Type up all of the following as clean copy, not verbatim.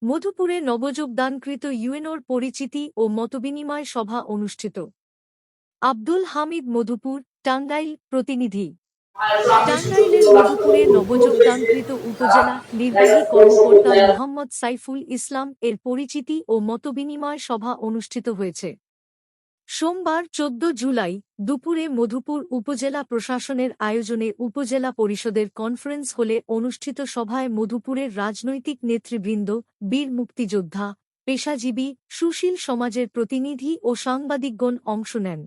মধুপুরে নবযোগদানকৃত ইউএনওর পরিচিতি ও মতবিনিময় সভা অনুষ্ঠিত। আব্দুল হামিদ, মধুপুর, টাঙ্গাইল প্রতিনিধি। টাঙ্গাইলের মধুপুরে নবযোগদানকৃত উপজেলা নির্বাহী কর্মকর্তা মোহাম্মদ সাইফুল ইসলাম এর পরিচিতি ও মতবিনিময় সভা অনুষ্ঠিত হয়েছে। সোমবার ১৪ জুলাই দুপুরে মধুপুর উপজেলা প্রশাসনের আয়োজনে উপজেলা পরিষদের কনফারেন্স হলে অনুষ্ঠিত সভায় মধুপুরের রাজনৈতিক নেতৃবৃন্দ, বীর মুক্তিযোদ্ধা, পেশাজীবী, সুশীল সমাজের প্রতিনিধি ও সাংবাদিকগণ অংশ নেন।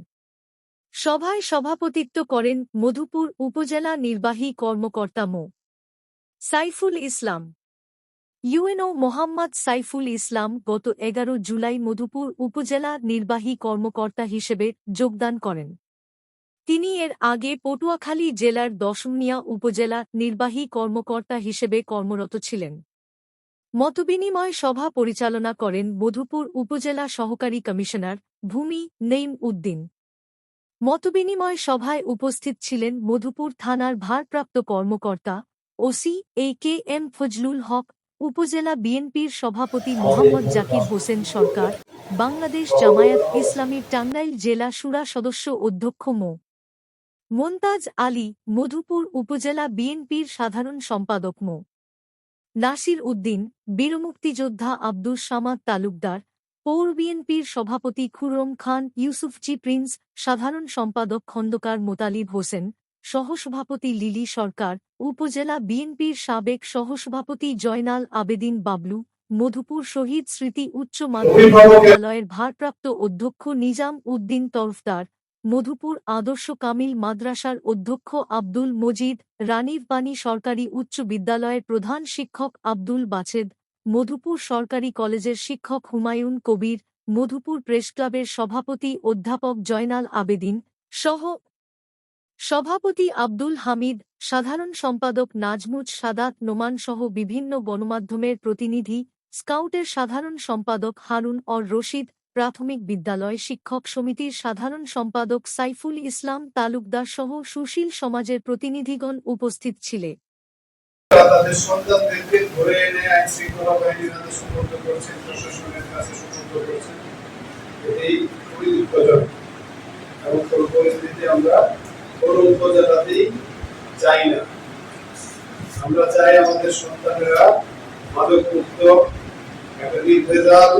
সভায় সভাপতিত্ব করেন মধুপুর উপজেলা নির্বাহী কর্মকর্তা মো. সাইফুল ইসলাম। ইউএনও মোহাম্মদ সাইফুল ইসলাম গত ১১ জুলাই মধুপুর উপজেলা নির্বাহী কর্মকর্তা হিসেবে যোগদান করেন। তিনি এর আগে পটুয়াখালী জেলার দশমিয়া উপজেলা নির্বাহী কর্মকর্তা হিসেবে কর্মরত ছিলেন। মতবিনিময় সভা পরিচালনা করেন মধুপুর উপজেলা সহকারী কমিশনার, ভূমি, নঈম উদ্দিন। মতবিনিময় সভায় উপস্থিত ছিলেন মধুপুর থানার ভারপ্রাপ্ত কর্মকর্তা, ওসি এ.কে.এম. ফজলুল হক, উপজেলা বিএনপির সভাপতি মোহাম্মদ জাকির হোসেন সরকার, বাংলাদেশ জামায়াত ইসলামীর টাঙ্গাইল জেলা শুরা সদস্য অধ্যক্ষ মো. মোনতাজ আলী, মধুপুর উপজেলা বিএনপির সাধারণ সম্পাদক মো. নাসির উদ্দিন, বীরমুক্তিযোদ্ধা আব্দুস সামাদ তালুকদার, পৌর বিএনপির সভাপতি খুররম খান ইউসুফজি প্রিন্স, সাধারণ সম্পাদক খন্দকার মোতালিব হোসেন, সহসভাপতি লিলি সরকার, উপজেলা বিএনপির সাবেক সহসভাপতি জয়নাল আবেদিন বাবলু, মধুপুর শহীদ স্মৃতি উচ্চ মাধ্যমিক বিদ্যালয়ের ভারপ্রাপ্ত অধ্যক্ষ নিজাম উদ্দিন তরফদার, মধুপুর আদর্শ কামিল মাদ্রাসার অধ্যক্ষ আব্দুল মজিদ, রানীরপানি সরকারি উচ্চ বিদ্যালয়ের প্রধান শিক্ষক আব্দুল বাছেদ, মধুপুর সরকারি কলেজের শিক্ষক হুমায়ুন কবির, মধুপুর প্রেসক্লাবের সভাপতি অধ্যাপক জয়নাল আবেদিন, সহ সভাপতি আব্দুল হামিদ, সাধারণ সম্পাদক নাজমুজ সাদাত নোমান সহ বিভিন্ন গণমাধ্যমের প্রতিনিধি, স্কাউটের সাধারণ সম্পাদক হারুন অর রশিদ, প্রাথমিক বিদ্যালয় শিক্ষক সমিতির সাধারণ সম্পাদক সাইফুল ইসলাম তালুকদার সহ সুশীল সমাজের প্রতিনিধিগণ উপস্থিত ছিলেন। তাদের সন্তানদেরকে ধরে এনে আইন শৃঙ্খলা বাহিনীর হাতে সুপর্দ করছেন, প্রশাসনের কাছে সুপর্দ করছেন। এই খুবই দুঃখজনক এবং কোন পরিস্থিতি আমরা কোনো উপজেলাতেই চাই না। আমরা চাই আমাদের সন্তানেরা মাদকমুক্ত একটা নির্ভেজাল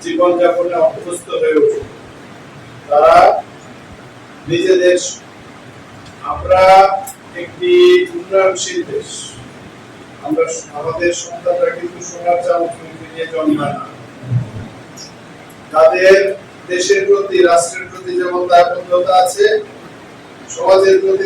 জীবনযাপনে অভ্যস্ত হয়ে উঠুক। তারা নিজেদের, আমরা একটি উন্নয়নশীল দেশ, আমরা আমাদের সন্তানরা কিন্তু সোনার চামচ নিয়ে জন্মায় না। তাদের দেশের প্রতি, রাষ্ট্রের প্রতি যেমন দায়বদ্ধতা আছে, সমাজের প্রতি